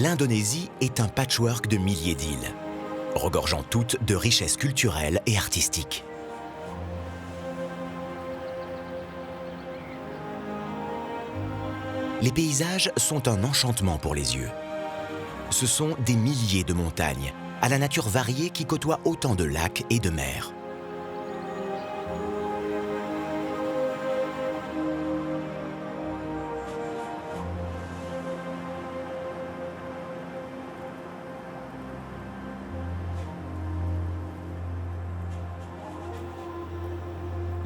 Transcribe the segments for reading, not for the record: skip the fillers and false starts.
l'Indonésie est un patchwork de milliers d'îles, regorgeant toutes de richesses culturelles et artistiques. Les paysages sont un enchantement pour les yeux. Ce sont des milliers de montagnes, à la nature variée qui côtoie autant de lacs et de mers.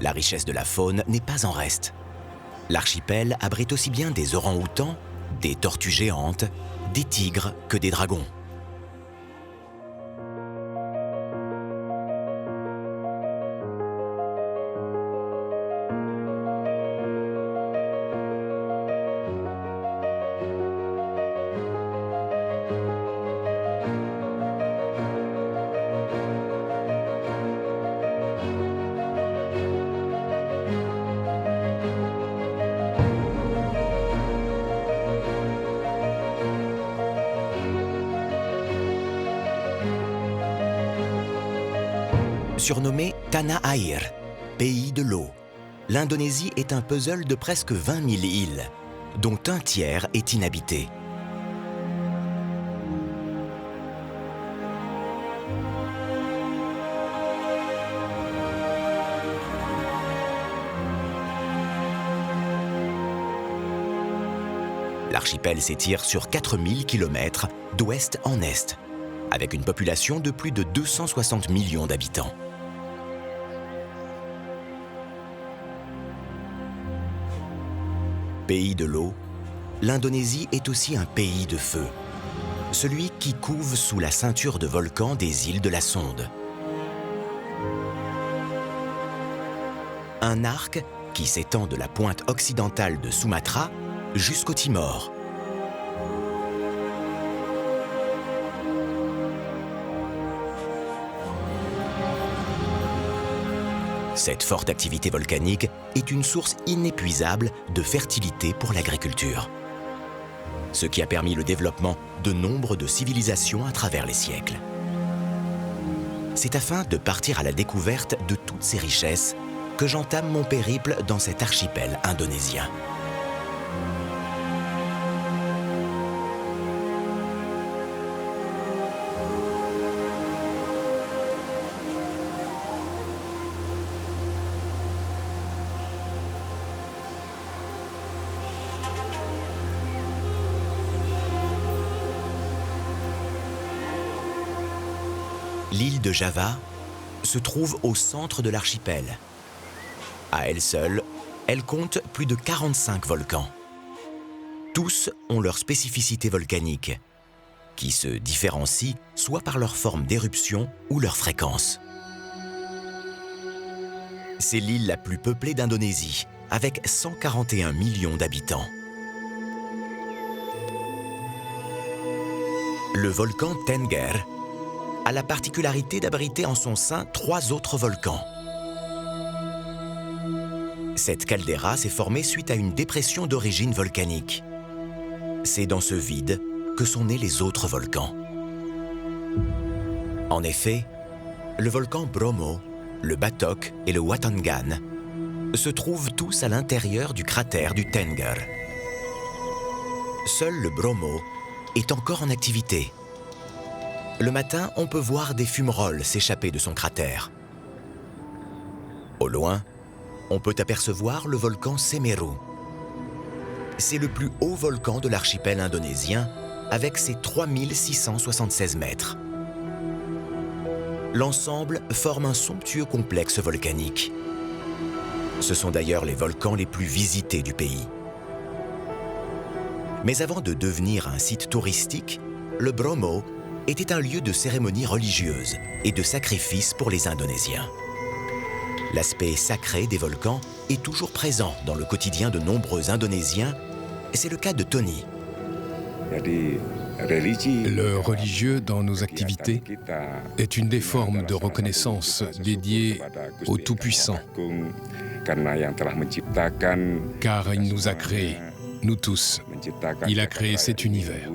La richesse de la faune n'est pas en reste. L'archipel abrite aussi bien des orang-outans, des tortues géantes, des tigres que des dragons. Surnommé Tanah Air, pays de l'eau, l'Indonésie est un puzzle de presque 20 000 îles, dont un tiers est inhabité. L'archipel s'étire sur 4000 km d'ouest en est, avec une population de plus de 260 millions d'habitants. Pays de l'eau, l'Indonésie est aussi un pays de feu, celui qui couve sous la ceinture de volcans des îles de la Sonde. Un arc qui s'étend de la pointe occidentale de Sumatra jusqu'au Timor. Cette forte activité volcanique est une source inépuisable de fertilité pour l'agriculture, ce qui a permis le développement de nombre de civilisations à travers les siècles. C'est afin de partir à la découverte de toutes ces richesses que j'entame mon périple dans cet archipel indonésien. L'île de Java se trouve au centre de l'archipel. À elle seule, elle compte plus de 45 volcans. Tous ont leur spécificité volcanique, qui se différencient soit par leur forme d'éruption ou leur fréquence. C'est l'île la plus peuplée d'Indonésie, avec 141 millions d'habitants. Le volcan Tengger a la particularité d'abriter en son sein 3 autres volcans. Cette caldeira s'est formée suite à une dépression d'origine volcanique. C'est dans ce vide que sont nés les autres volcans. En effet, le volcan Bromo, le Batok et le Watongan se trouvent tous à l'intérieur du cratère du Tengger. Seul le Bromo est encore en activité. Le matin, on peut voir des fumerolles s'échapper de son cratère. Au loin, on peut apercevoir le volcan Semeru. C'est le plus haut volcan de l'archipel indonésien, avec ses 3676 mètres. L'ensemble forme un somptueux complexe volcanique. Ce sont d'ailleurs les volcans les plus visités du pays. Mais avant de devenir un site touristique, le Bromo était un lieu de cérémonie religieuse et de sacrifice pour les Indonésiens. L'aspect sacré des volcans est toujours présent dans le quotidien de nombreux Indonésiens. C'est le cas de Tony. Le religieux dans nos activités est une des formes de reconnaissance dédiée au Tout-Puissant, car il nous a créés nous tous. Il a créé cet univers.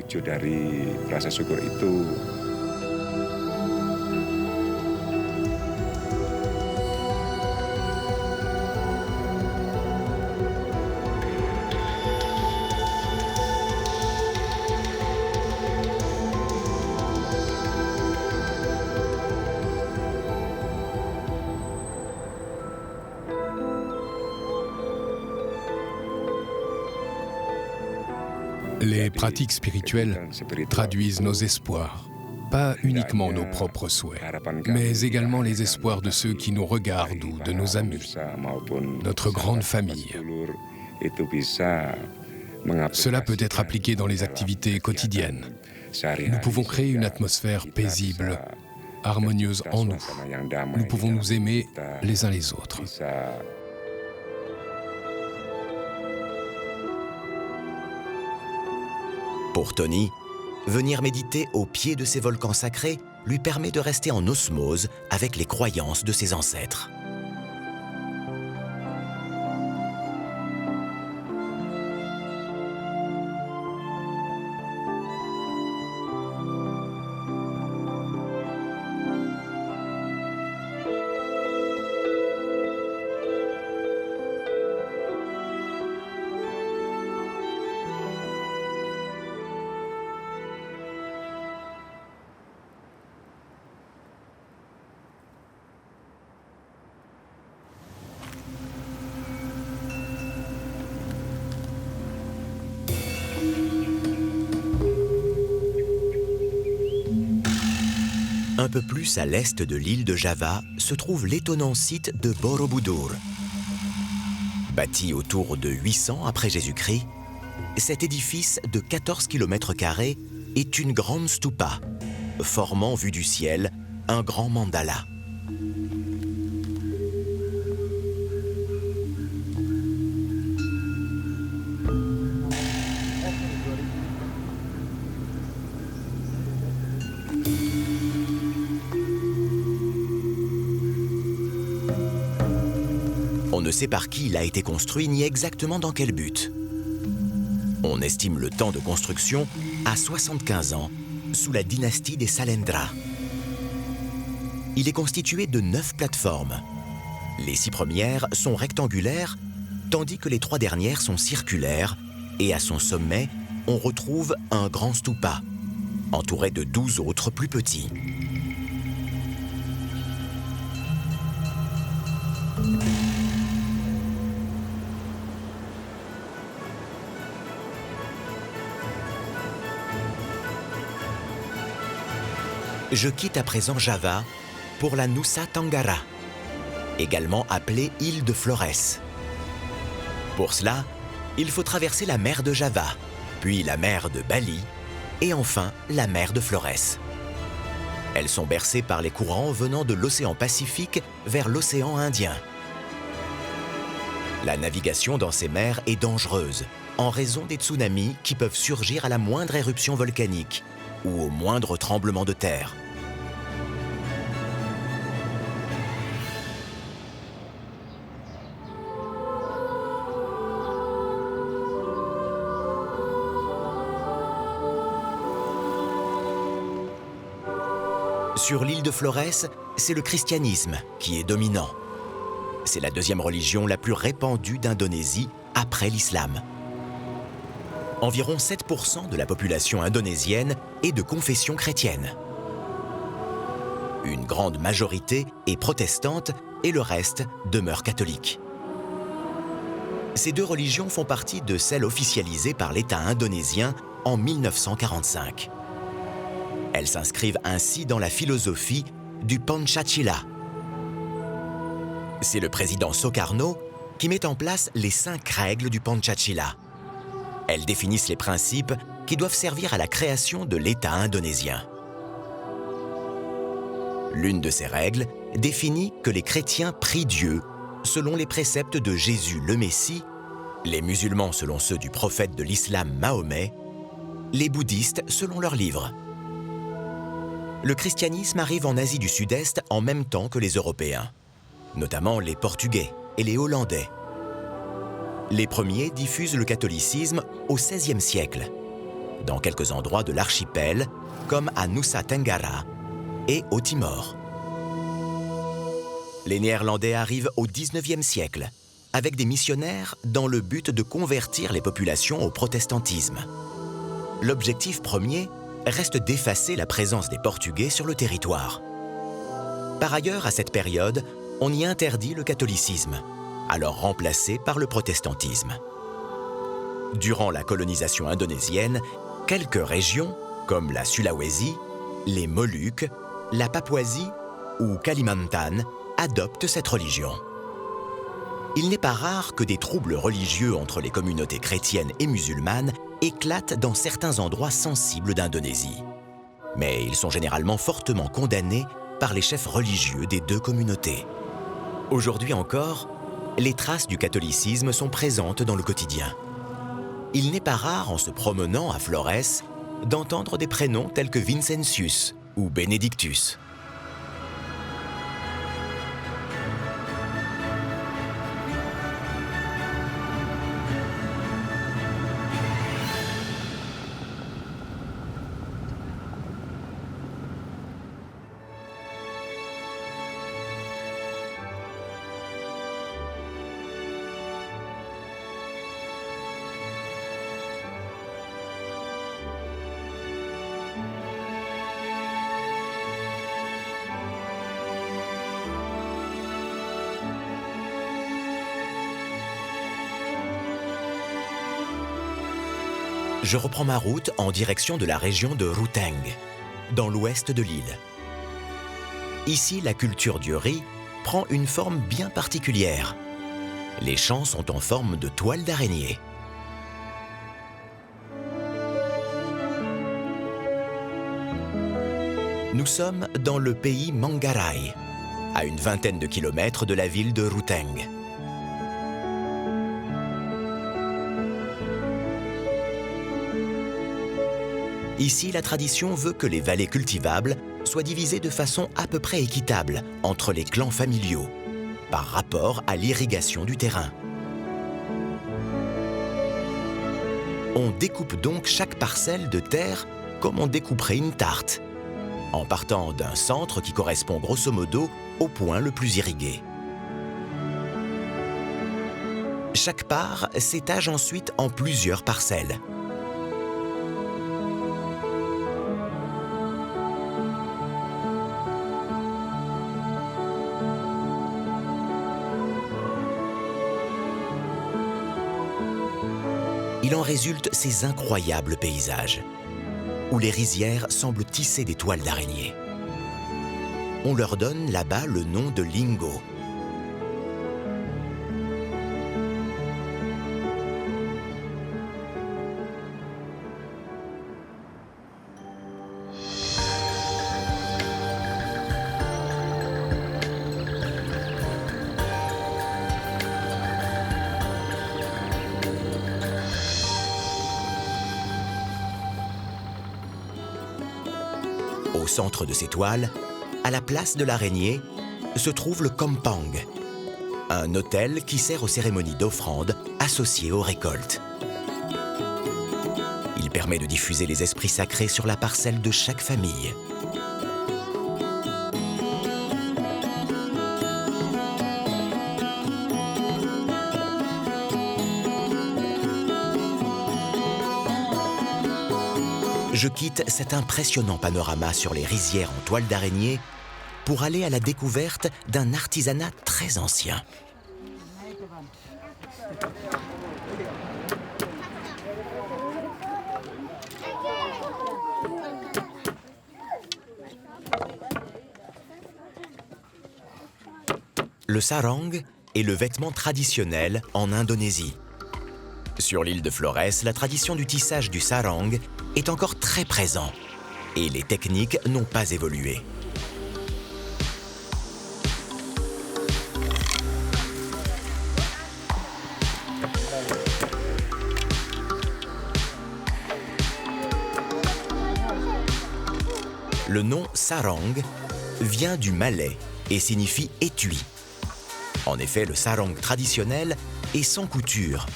Les pratiques spirituelles traduisent nos espoirs, pas uniquement nos propres souhaits, mais également les espoirs de ceux qui nous regardent ou de nos amis, notre grande famille. Cela peut être appliqué dans les activités quotidiennes. Nous pouvons créer une atmosphère paisible, harmonieuse en nous. Nous pouvons nous aimer les uns les autres. Pour Tony, venir méditer au pied de ces volcans sacrés lui permet de rester en osmose avec les croyances de ses ancêtres. Un peu plus à l'est de l'île de Java se trouve l'étonnant site de Borobudur. Bâti autour de 800 après Jésus-Christ, cet édifice de 14 km² est une grande stupa, formant, vu du ciel, un grand mandala. On ne sait par qui il a été construit ni exactement dans quel but. On estime le temps de construction à 75 ans, sous la dynastie des Salendra. Il est constitué de 9 plateformes. Les 6 premières sont rectangulaires, tandis que les 3 dernières sont circulaires, et à son sommet, on retrouve un grand stupa, entouré de 12 autres plus petits. Je quitte à présent Java pour la Nusa Tenggara, également appelée île de Flores. Pour cela, il faut traverser la mer de Java, puis la mer de Bali et enfin la mer de Flores. Elles sont bercées par les courants venant de l'océan Pacifique vers l'océan Indien. La navigation dans ces mers est dangereuse en raison des tsunamis qui peuvent surgir à la moindre éruption volcanique ou au moindre tremblement de terre. Sur l'île de Flores, c'est le christianisme qui est dominant. C'est la deuxième religion la plus répandue d'Indonésie après l'islam. Environ 7% de la population indonésienne est de confession chrétienne. Une grande majorité est protestante et le reste demeure catholique. Ces deux religions font partie de celles officialisées par l'État indonésien en 1945. Elles s'inscrivent ainsi dans la philosophie du Panchatila. C'est le président Soekarno qui met en place les 5 règles du Panchatila. Elles définissent les principes qui doivent servir à la création de l'État indonésien. L'une de ces règles définit que les chrétiens prient Dieu selon les préceptes de Jésus le Messie, les musulmans selon ceux du prophète de l'islam Mahomet, les bouddhistes selon leurs livres. Le christianisme arrive en Asie du Sud-Est en même temps que les Européens, notamment les Portugais et les Hollandais. Les premiers diffusent le catholicisme au XVIe siècle, dans quelques endroits de l'archipel, comme à Nusa Tenggara et au Timor. Les Néerlandais arrivent au XIXe siècle, avec des missionnaires dans le but de convertir les populations au protestantisme. L'objectif premier reste d'effacer la présence des Portugais sur le territoire. Par ailleurs, à cette période, on y interdit le catholicisme, alors remplacé par le protestantisme. Durant la colonisation indonésienne, quelques régions, comme la Sulawesi, les Moluques, la Papouasie ou Kalimantan, adoptent cette religion. Il n'est pas rare que des troubles religieux entre les communautés chrétiennes et musulmanes éclatent dans certains endroits sensibles d'Indonésie. Mais ils sont généralement fortement condamnés par les chefs religieux des deux communautés. Aujourd'hui encore, les traces du catholicisme sont présentes dans le quotidien. Il n'est pas rare, en se promenant à Flores, d'entendre des prénoms tels que Vincentius ou Benedictus. Je reprends ma route en direction de la région de Ruteng, dans l'ouest de l'île. Ici, la culture du riz prend une forme bien particulière. Les champs sont en forme de toile d'araignée. Nous sommes dans le pays Manggarai, à une vingtaine de kilomètres de la ville de Ruteng. Ici, la tradition veut que les vallées cultivables soient divisées de façon à peu près équitable entre les clans familiaux, par rapport à l'irrigation du terrain. On découpe donc chaque parcelle de terre comme on découperait une tarte, en partant d'un centre qui correspond grosso modo au point le plus irrigué. Chaque part s'étage ensuite en plusieurs parcelles. Il en résulte ces incroyables paysages, où les rizières semblent tisser des toiles d'araignée. On leur donne là-bas le nom de lingo. Au centre de ces toiles, à la place de l'araignée, se trouve le Kampong, un autel qui sert aux cérémonies d'offrande associées aux récoltes. Il permet de diffuser les esprits sacrés sur la parcelle de chaque famille. Je quitte cet impressionnant panorama sur les rizières en toile d'araignée pour aller à la découverte d'un artisanat très ancien. Le sarong est le vêtement traditionnel en Indonésie. Sur l'île de Flores, la tradition du tissage du sarong est encore très présente et les techniques n'ont pas évolué. Le nom sarong vient du malais et signifie étui. En effet, le sarong traditionnel est sans couture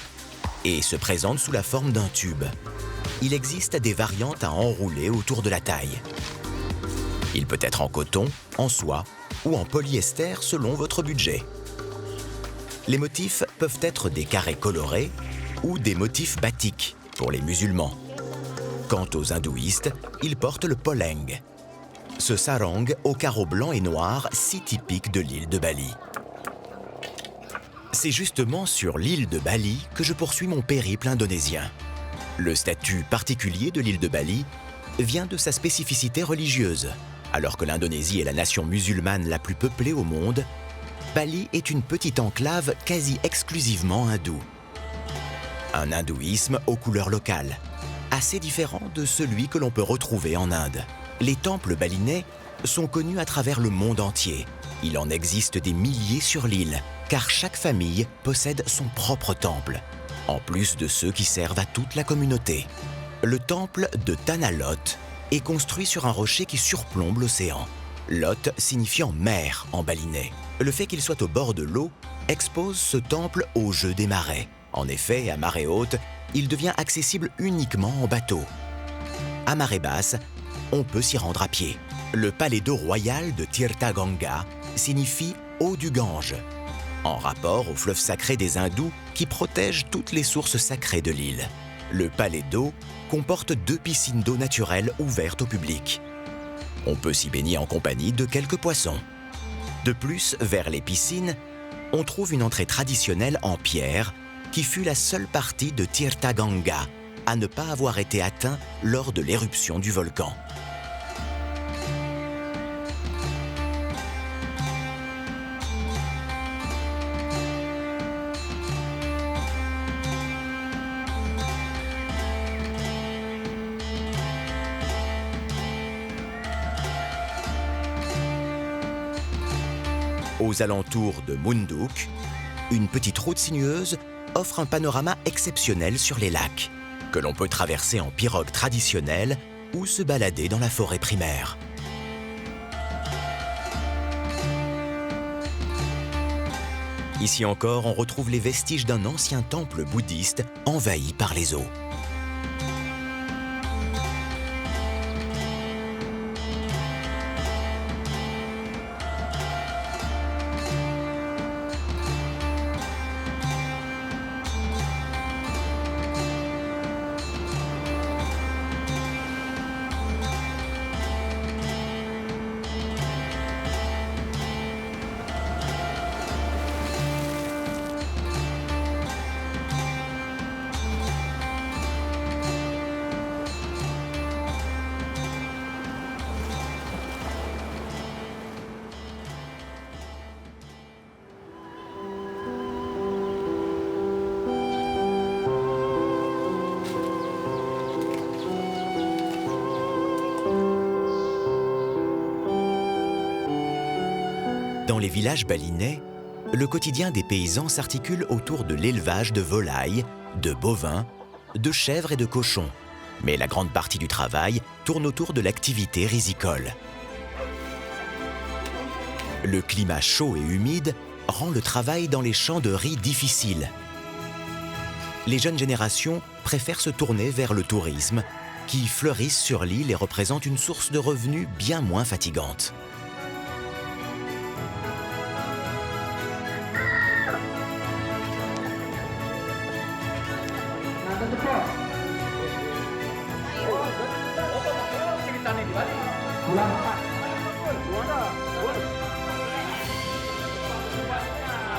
et se présente sous la forme d'un tube. Il existe des variantes à enrouler autour de la taille. Il peut être en coton, en soie ou en polyester selon votre budget. Les motifs peuvent être des carrés colorés ou des motifs batiks pour les musulmans. Quant aux hindouistes, ils portent le poleng, ce sarong aux carreaux blancs et noirs si typique de l'île de Bali. C'est justement sur l'île de Bali que je poursuis mon périple indonésien. Le statut particulier de l'île de Bali vient de sa spécificité religieuse. Alors que l'Indonésie est la nation musulmane la plus peuplée au monde, Bali est une petite enclave quasi exclusivement hindoue. Un hindouisme aux couleurs locales, assez différent de celui que l'on peut retrouver en Inde. Les temples balinais sont connus à travers le monde entier. Il en existe des milliers sur l'île, car chaque famille possède son propre temple, en plus de ceux qui servent à toute la communauté. Le temple de Tanah Lot est construit sur un rocher qui surplombe l'océan. Lot signifiant mer en balinais. Le fait qu'il soit au bord de l'eau expose ce temple au jeu des marées. En effet, à marée haute, il devient accessible uniquement en bateau. À marée basse, on peut s'y rendre à pied. Le palais d'eau royal de Tirtha Ganga signifie « eau du Gange », en rapport au fleuve sacré des hindous qui protège toutes les sources sacrées de l'île. Le palais d'eau comporte 2 piscines d'eau naturelle ouvertes au public. On peut s'y baigner en compagnie de quelques poissons. De plus, vers les piscines, on trouve une entrée traditionnelle en pierre qui fut la seule partie de Tirtha Ganga à ne pas avoir été atteint lors de l'éruption du volcan. Aux alentours de Munduk, une petite route sinueuse offre un panorama exceptionnel sur les lacs, que l'on peut traverser en pirogue traditionnelle ou se balader dans la forêt primaire. Ici encore, on retrouve les vestiges d'un ancien temple bouddhiste envahi par les eaux. Dans les villages balinais, le quotidien des paysans s'articule autour de l'élevage de volailles, de bovins, de chèvres et de cochons. Mais la grande partie du travail tourne autour de l'activité risicole. Le climat chaud et humide rend le travail dans les champs de riz difficile. Les jeunes générations préfèrent se tourner vers le tourisme, qui fleurissent sur l'île et représentent une source de revenus bien moins fatigante.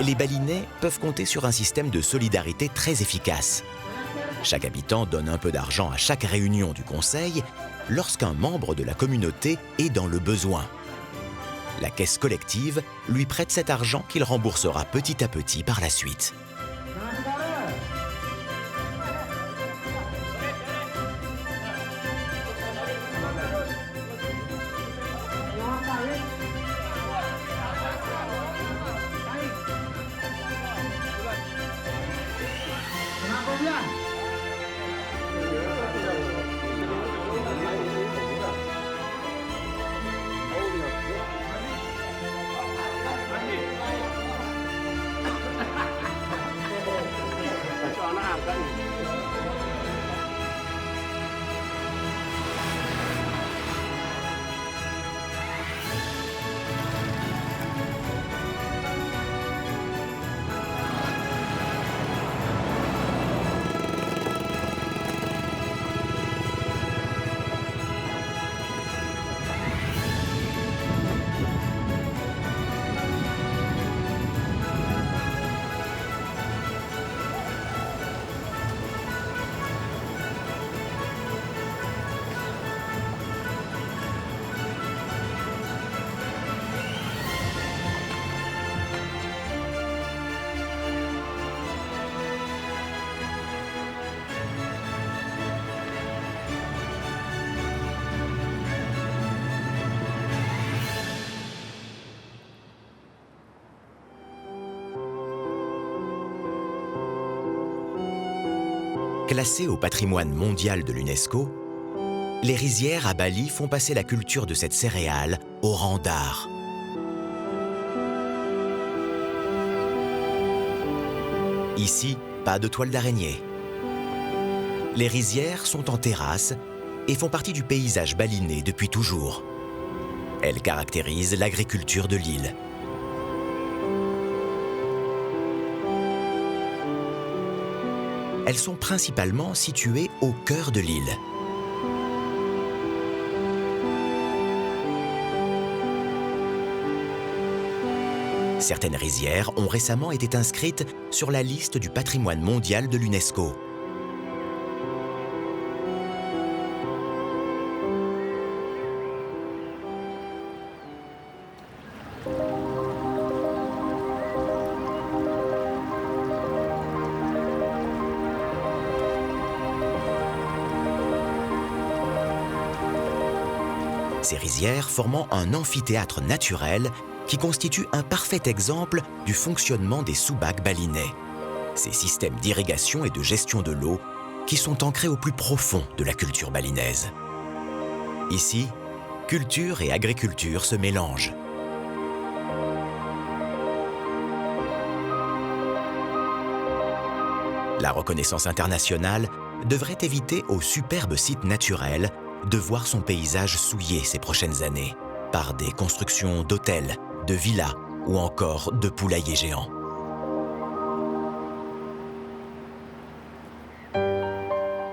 Les Balinais peuvent compter sur un système de solidarité très efficace. Chaque habitant donne un peu d'argent à chaque réunion du conseil lorsqu'un membre de la communauté est dans le besoin. La caisse collective lui prête cet argent qu'il remboursera petit à petit par la suite. Classées au patrimoine mondial de l'UNESCO, les rizières à Bali font passer la culture de cette céréale au rang d'art. Ici, pas de toile d'araignée. Les rizières sont en terrasse et font partie du paysage balinais depuis toujours. Elles caractérisent l'agriculture de l'île. Elles sont principalement situées au cœur de l'île. Certaines rizières ont récemment été inscrites sur la liste du patrimoine mondial de l'UNESCO. Ces rizières formant un amphithéâtre naturel qui constitue un parfait exemple du fonctionnement des sous-bacs balinais. Ces systèmes d'irrigation et de gestion de l'eau qui sont ancrés au plus profond de la culture balinaise. Ici, culture et agriculture se mélangent. La reconnaissance internationale devrait éviter au superbe site naturel de voir son paysage souillé ces prochaines années par des constructions d'hôtels, de villas ou encore de poulaillers géants.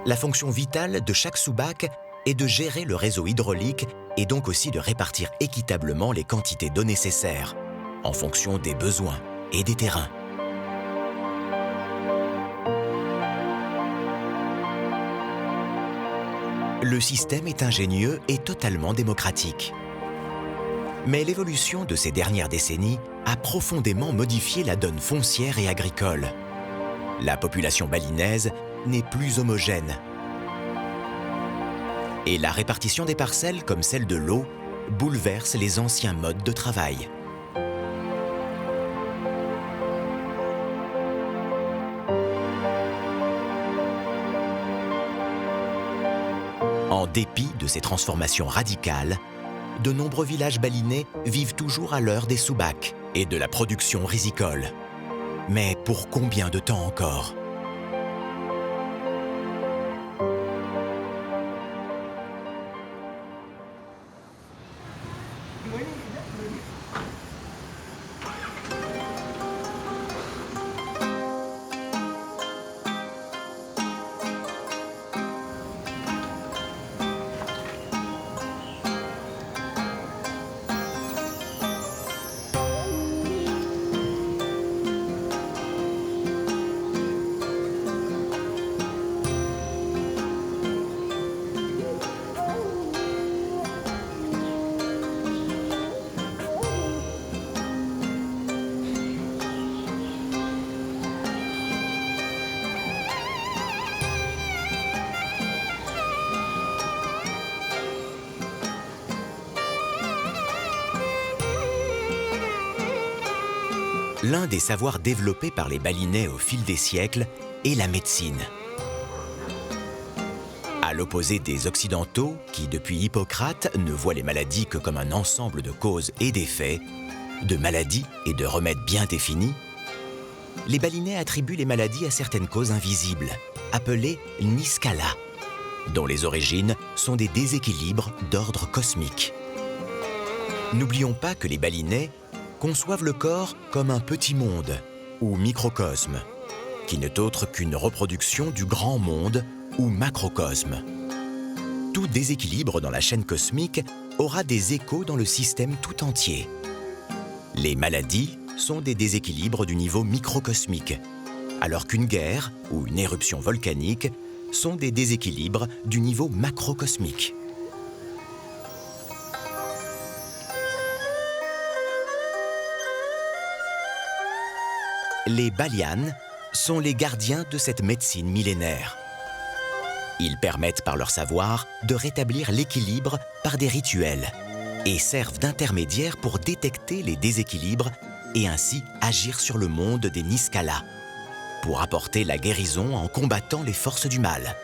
La fonction vitale de chaque sous-bac est de gérer le réseau hydraulique et donc aussi de répartir équitablement les quantités d'eau nécessaires en fonction des besoins et des terrains. Le système est ingénieux et totalement démocratique. Mais l'évolution de ces dernières décennies a profondément modifié la donne foncière et agricole. La population balinaise n'est plus homogène. Et la répartition des parcelles, comme celle de l'eau, bouleverse les anciens modes de travail. En dépit de ces transformations radicales, de nombreux villages balinais vivent toujours à l'heure des sous-bacs et de la production rizicole. Mais pour combien de temps encore ? L'un des savoirs développés par les balinais au fil des siècles est la médecine. À l'opposé des Occidentaux, qui depuis Hippocrate ne voient les maladies que comme un ensemble de causes et d'effets, de maladies et de remèdes bien définis, les balinais attribuent les maladies à certaines causes invisibles, appelées niskala, dont les origines sont des déséquilibres d'ordre cosmique. N'oublions pas que les balinais conçoivent le corps comme un petit monde, ou microcosme, qui n'est autre qu'une reproduction du grand monde, ou macrocosme. Tout déséquilibre dans la chaîne cosmique aura des échos dans le système tout entier. Les maladies sont des déséquilibres du niveau microcosmique, alors qu'une guerre ou une éruption volcanique sont des déséquilibres du niveau macrocosmique. Les Balianes sont les gardiens de cette médecine millénaire. Ils permettent par leur savoir de rétablir l'équilibre par des rituels et servent d'intermédiaires pour détecter les déséquilibres et ainsi agir sur le monde des Niskala. pour apporter la guérison en combattant les forces du mal.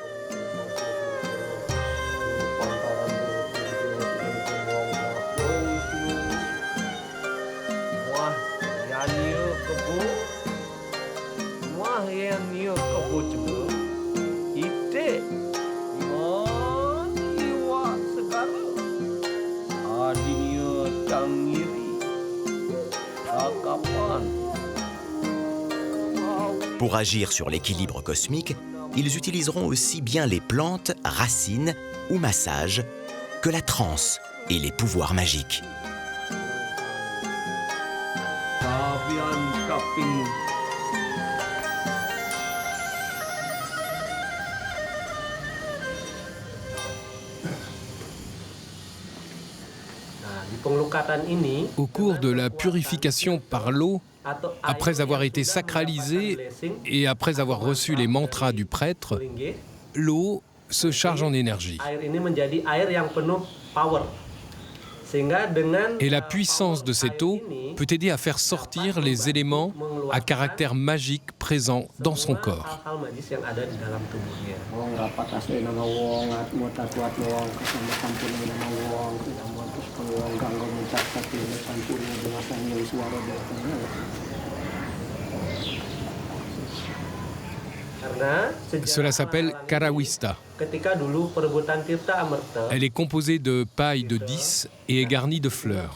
Pour agir sur l'équilibre cosmique, ils utiliseront aussi bien les plantes, racines ou massages que la transe et les pouvoirs magiques. Au cours de la purification par l'eau, après avoir été sacralisée et après avoir reçu les mantras du prêtre, l'eau se charge en énergie. Et la puissance de cette eau peut aider à faire sortir les éléments à caractère magique présents dans son corps. Cela s'appelle Karawista. Elle est composée de paille de 10 et est garnie de fleurs.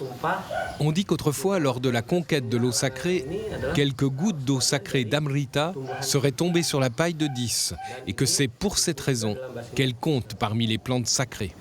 On dit qu'autrefois, lors de la conquête de l'eau sacrée, quelques gouttes d'eau sacrée d'Amrita seraient tombées sur la paille de 10 et que c'est pour cette raison qu'elle compte parmi les plantes sacrées.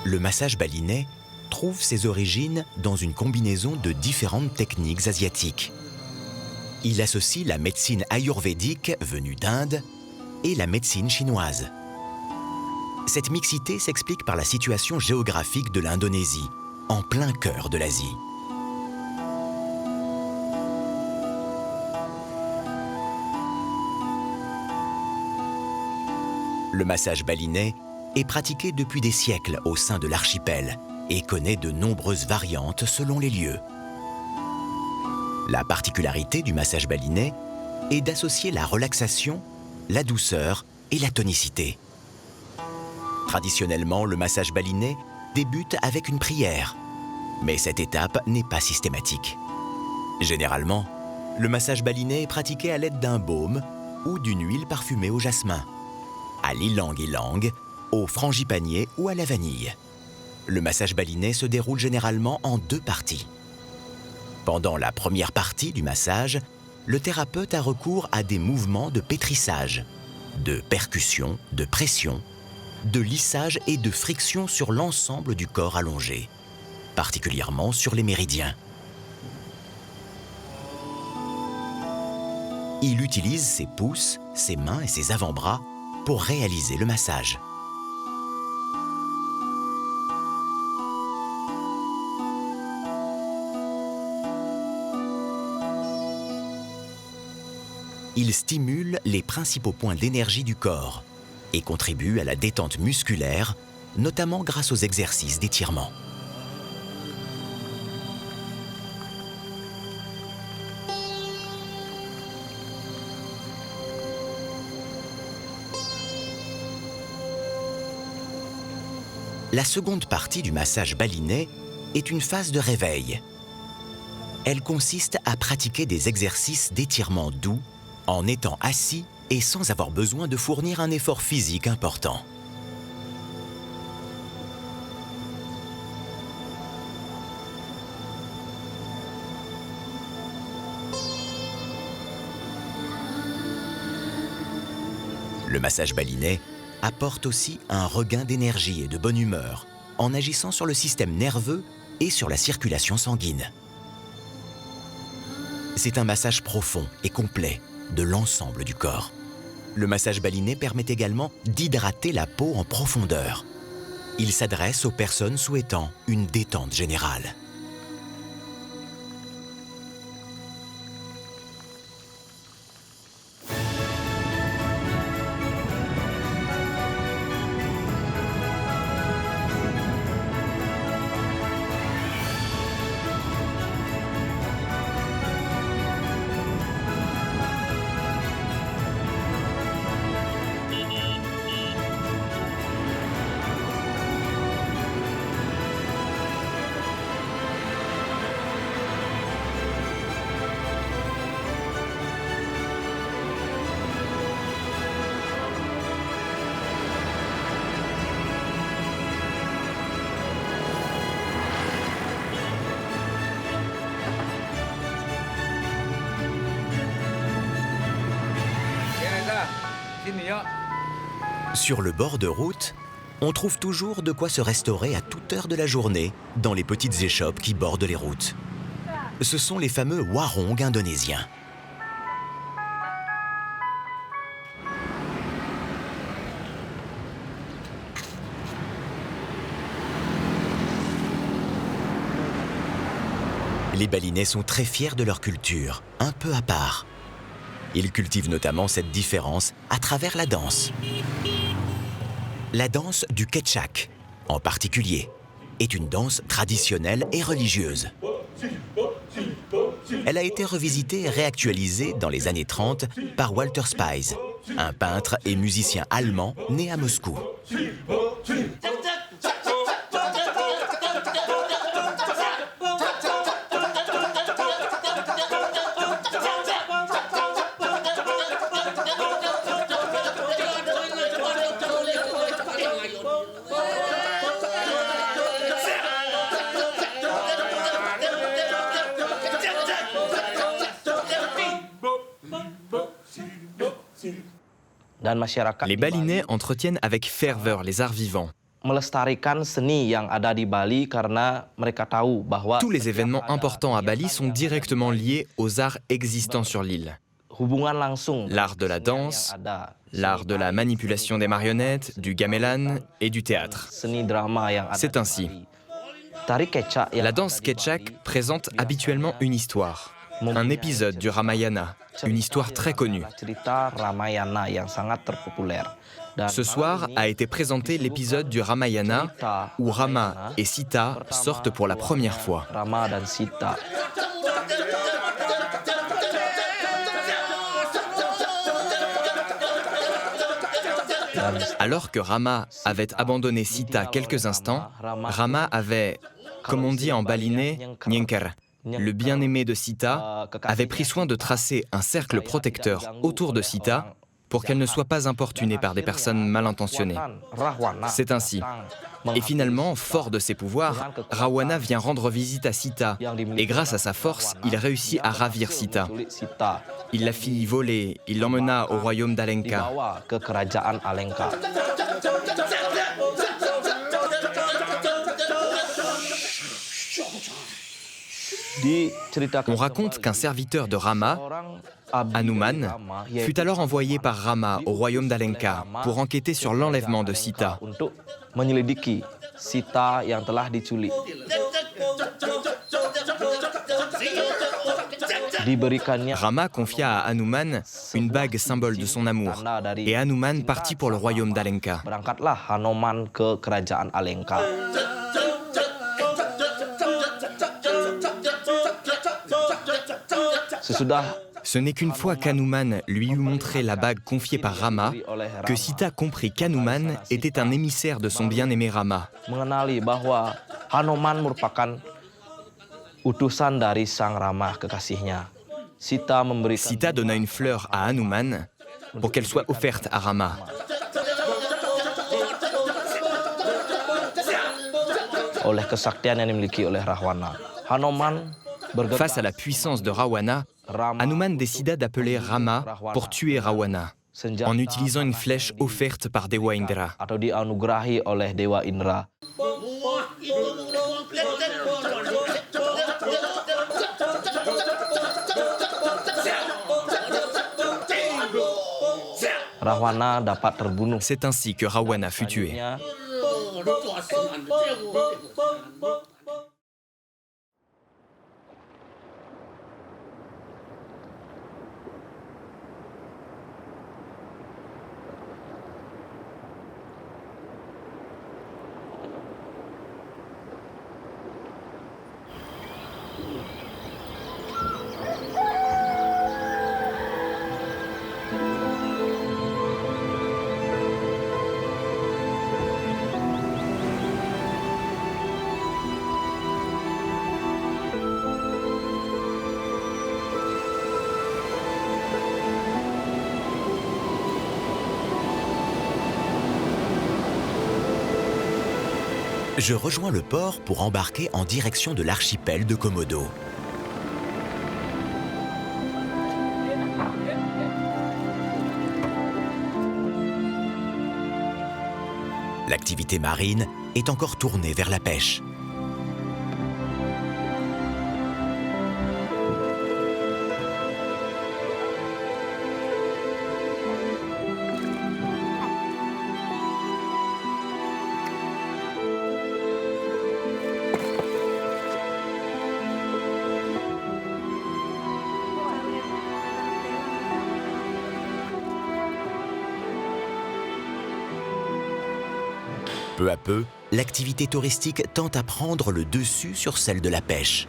Le massage balinais trouve ses origines dans une combinaison de différentes techniques asiatiques. Il associe la médecine ayurvédique venue d'Inde et la médecine chinoise. Cette mixité s'explique par la situation géographique de l'Indonésie, en plein cœur de l'Asie. Le massage balinais est pratiqué depuis des siècles au sein de l'archipel et connaît de nombreuses variantes selon les lieux. La particularité du massage balinais est d'associer la relaxation, la douceur et la tonicité. Traditionnellement, le massage balinais débute avec une prière, mais cette étape n'est pas systématique. Généralement, le massage balinais est pratiqué à l'aide d'un baume ou d'une huile parfumée au jasmin, à l'ylang-ylang, au frangipanier ou à la vanille. Le massage balinais se déroule généralement en 2 parties. Pendant la première partie du massage, le thérapeute a recours à des mouvements de pétrissage, de percussion, de pression, de lissage et de friction sur l'ensemble du corps allongé, particulièrement sur les méridiens. Il utilise ses pouces, ses mains et ses avant-bras pour réaliser le massage. Il stimule les principaux points d'énergie du corps et contribue à la détente musculaire, notamment grâce aux exercices d'étirement. La seconde partie du massage balinais est une phase de réveil. Elle consiste à pratiquer des exercices d'étirement doux en étant assis et sans avoir besoin de fournir un effort physique important. Le massage balinais apporte aussi un regain d'énergie et de bonne humeur en agissant sur le système nerveux et sur la circulation sanguine. C'est un massage profond et complet de l'ensemble du corps. Le massage balinais permet également d'hydrater la peau en profondeur. Il s'adresse aux personnes souhaitant une détente générale. Sur le bord de route, on trouve toujours de quoi se restaurer à toute heure de la journée dans les petites échoppes qui bordent les routes. Ce sont les fameux warung indonésiens. Les Balinais sont très fiers de leur culture, un peu à part. Ils cultivent notamment cette différence à travers la danse. La danse du Kecak, en particulier, est une danse traditionnelle et religieuse. Elle a été revisitée et réactualisée dans les années 30 par Walter Spies, un peintre et musicien allemand né à Moscou. Les Balinais entretiennent avec ferveur les arts vivants. Tous les événements importants à Bali sont directement liés aux arts existants sur l'île. L'art de la danse, l'art de la manipulation des marionnettes, du gamelan et du théâtre. C'est ainsi. La danse Kecak présente habituellement une histoire, un épisode du Ramayana, une histoire très connue. Ce soir a été présenté l'épisode du Ramayana où Rama et Sita sortent pour la première fois. Alors que Rama avait abandonné Sita quelques instants, Rama avait, comme on dit en balinais, nyengker. Le bien-aimé de Sita avait pris soin de tracer un cercle protecteur autour de Sita pour qu'elle ne soit pas importunée par des personnes mal intentionnées. C'est ainsi. Et finalement, fort de ses pouvoirs, Rawana vient rendre visite à Sita et grâce à sa force, il réussit à ravir Sita. Il la fit voler, il l'emmena au royaume d'Alenka. On raconte qu'un serviteur de Rama, Hanuman, fut alors envoyé par Rama au royaume d'Alenka pour enquêter sur l'enlèvement de Sita. Rama confia à Hanuman une bague symbole de son amour et Hanuman partit pour le royaume d'Alenka. Ce n'est qu'une fois qu'Hanuman lui eut montré la bague confiée par Rama que Sita comprit qu'Hanuman était un émissaire de son bien-aimé Rama. Sita donna une fleur à Hanuman pour qu'elle soit offerte à Rama. Face à la puissance de Rawana, Hanuman décida d'appeler Rama pour tuer Rawana. en utilisant une flèche offerte par Dewa Indra. atau dianugerahi oleh Dewa Indra. Rahwana dapat terbunuh. C'est ainsi que Rawana fut tué. Je rejoins le port pour embarquer en direction de l'archipel de Komodo. L'activité marine est encore tournée vers la pêche. Peu à peu, l'activité touristique tend à prendre le dessus sur celle de la pêche.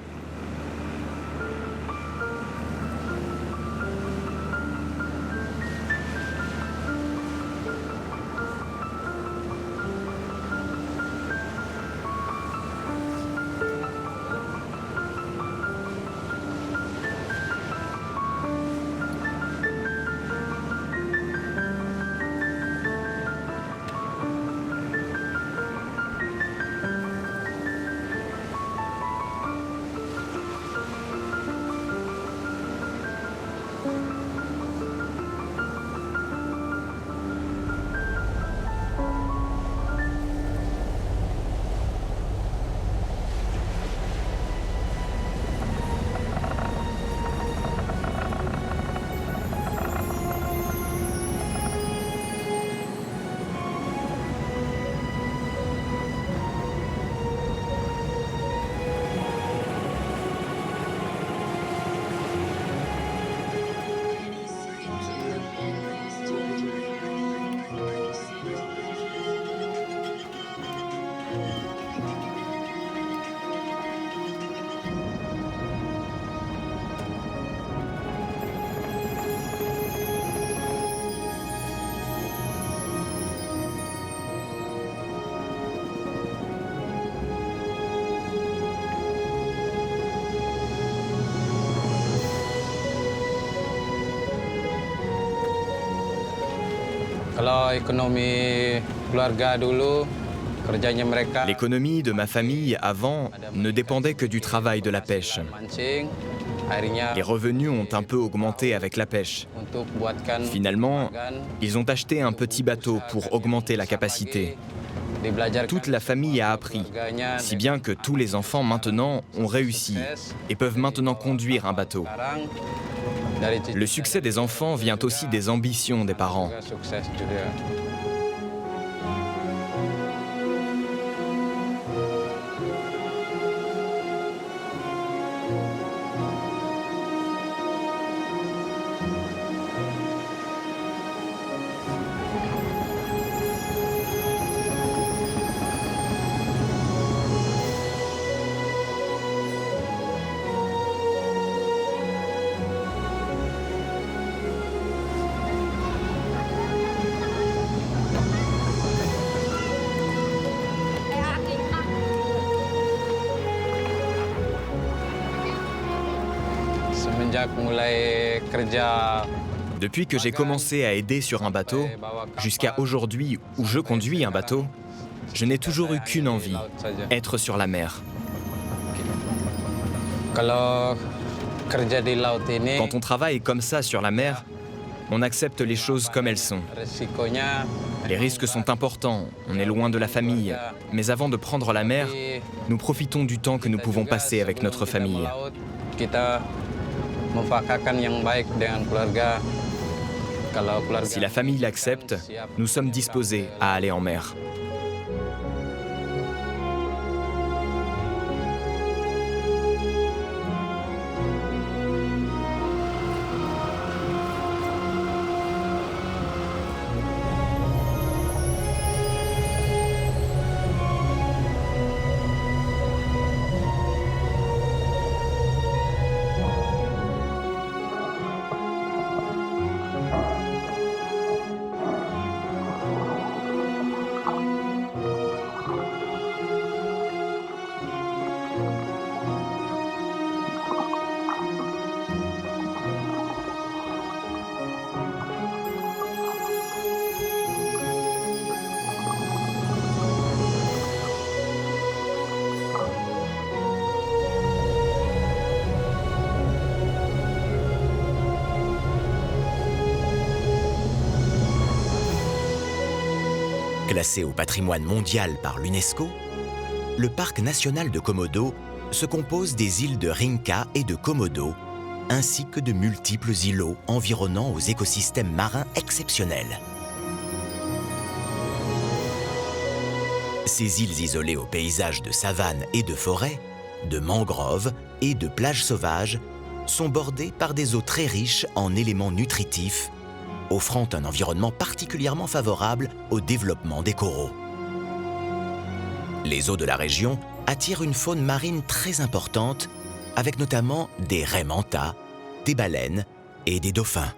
L'économie de ma famille avant ne dépendait que du travail de la pêche. Les revenus ont un peu augmenté avec la pêche. Finalement, ils ont acheté un petit bateau pour augmenter la capacité. Toute la famille a appris, si bien que tous les enfants maintenant ont réussi et peuvent maintenant conduire un bateau. Le succès des enfants vient aussi des ambitions des parents. Depuis que j'ai commencé à aider sur un bateau, jusqu'à aujourd'hui où je conduis un bateau, je n'ai toujours eu qu'une envie, être sur la mer. Quand on travaille comme ça sur la mer, On accepte les choses comme elles sont. Les risques sont importants, on est loin de la famille. Mais avant de prendre la mer, nous profitons du temps que nous pouvons passer avec notre famille. Si la famille l'accepte, nous sommes disposés à aller en mer. Classé au patrimoine mondial par l'UNESCO, le parc national de Komodo se compose des îles de Rinca et de Komodo, ainsi que de multiples îlots environnant aux écosystèmes marins exceptionnels. Ces îles isolées aux paysages de savane et de forêt, de mangroves et de plages sauvages sont bordées par des eaux très riches en éléments nutritifs, offrant un environnement particulièrement favorable au développement des coraux. Les eaux de la région attirent une faune marine très importante, avec notamment des raies mantas, des baleines et des dauphins.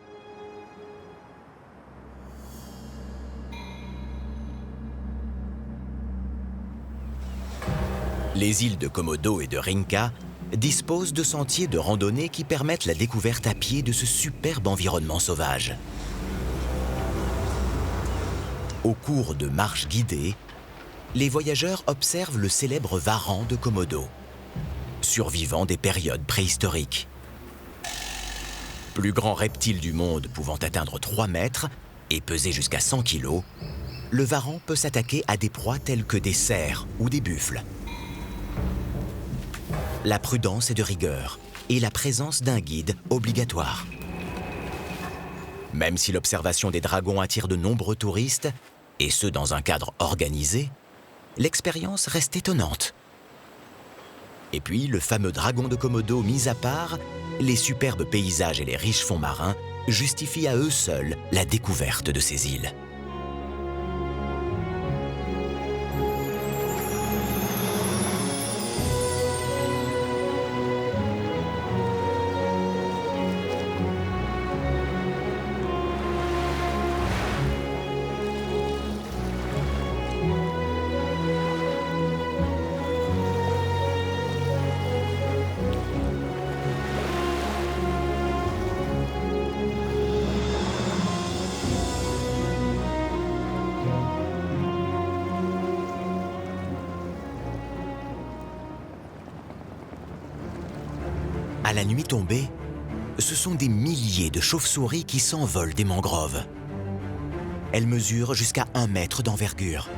Les îles de Komodo et de Rinca disposent de sentiers de randonnée qui permettent la découverte à pied de ce superbe environnement sauvage. Au cours de marches guidées, les voyageurs observent le célèbre varan de Komodo, survivant des périodes préhistoriques. Plus grand reptile du monde pouvant atteindre 3 mètres et peser jusqu'à 100 kg, le varan peut s'attaquer à des proies telles que des cerfs ou des buffles. La prudence est de rigueur et la présence d'un guide obligatoire. Même si l'observation des dragons attire de nombreux touristes, et ce dans un cadre organisé, l'expérience reste étonnante. Et puis, le fameux dragon de Komodo mis à part, les superbes paysages et les riches fonds marins justifient à eux seuls la découverte de ces îles. À la nuit tombée, ce sont des milliers de chauves-souris qui s'envolent des mangroves. Elles mesurent jusqu'à 1 mètre d'envergure.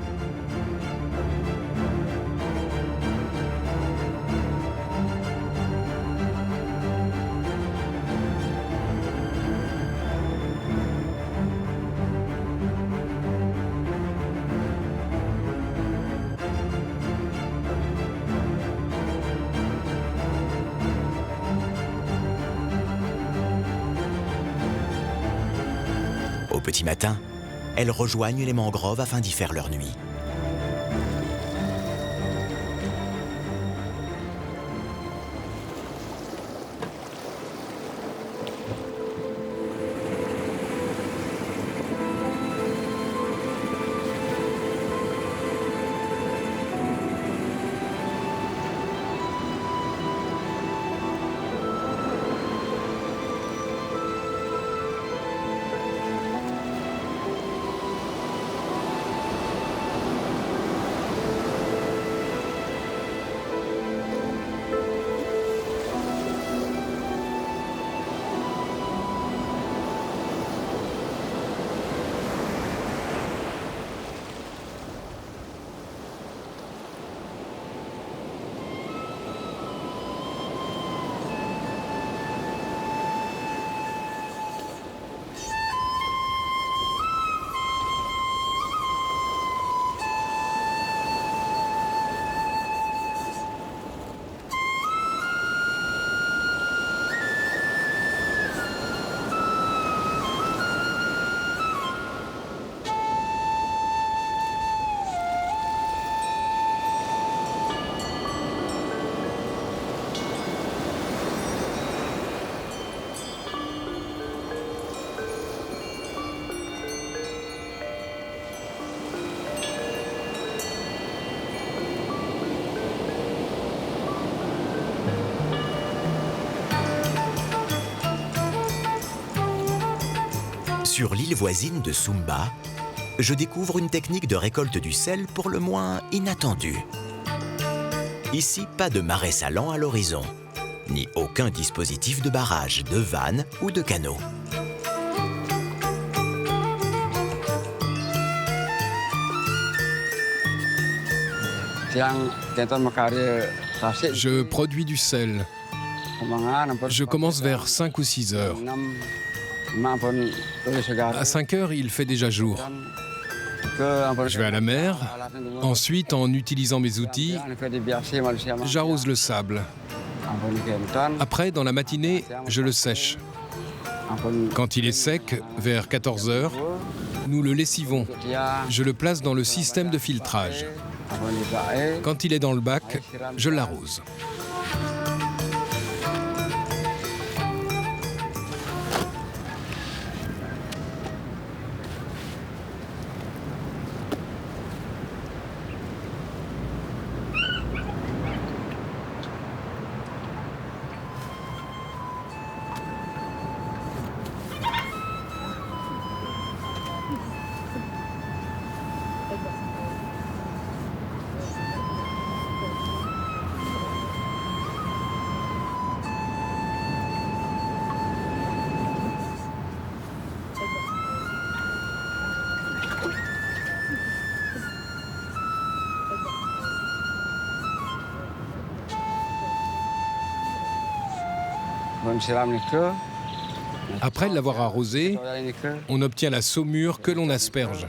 Au petit matin, elles rejoignent les mangroves afin d'y faire leur nuit. Sur l'île voisine de Sumba, je découvre une technique de récolte du sel pour le moins inattendue. Ici, pas de marais salant à l'horizon, ni aucun dispositif de barrage, de vanne ou de canot. Je produis du sel. Je commence vers 5 ou 6 heures. À 5 heures, il fait déjà jour. Je vais à la mer. Ensuite, en utilisant mes outils, j'arrose le sable. Après, dans la matinée, je le sèche. Quand il est sec, vers 14 heures, nous le lessivons. Je le place dans le système de filtrage. Quand il est dans le bac, je l'arrose. Après l'avoir arrosé, on obtient la saumure que l'on asperge.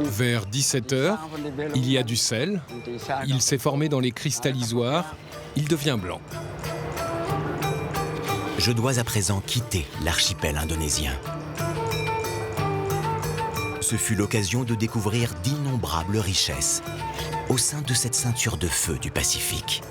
Vers 17 heures, il y a du sel. Il s'est formé dans les cristallisoires. Il devient blanc. Je dois à présent quitter l'archipel indonésien. Ce fut l'occasion de découvrir d'innombrables richesses au sein de cette ceinture de feu du Pacifique.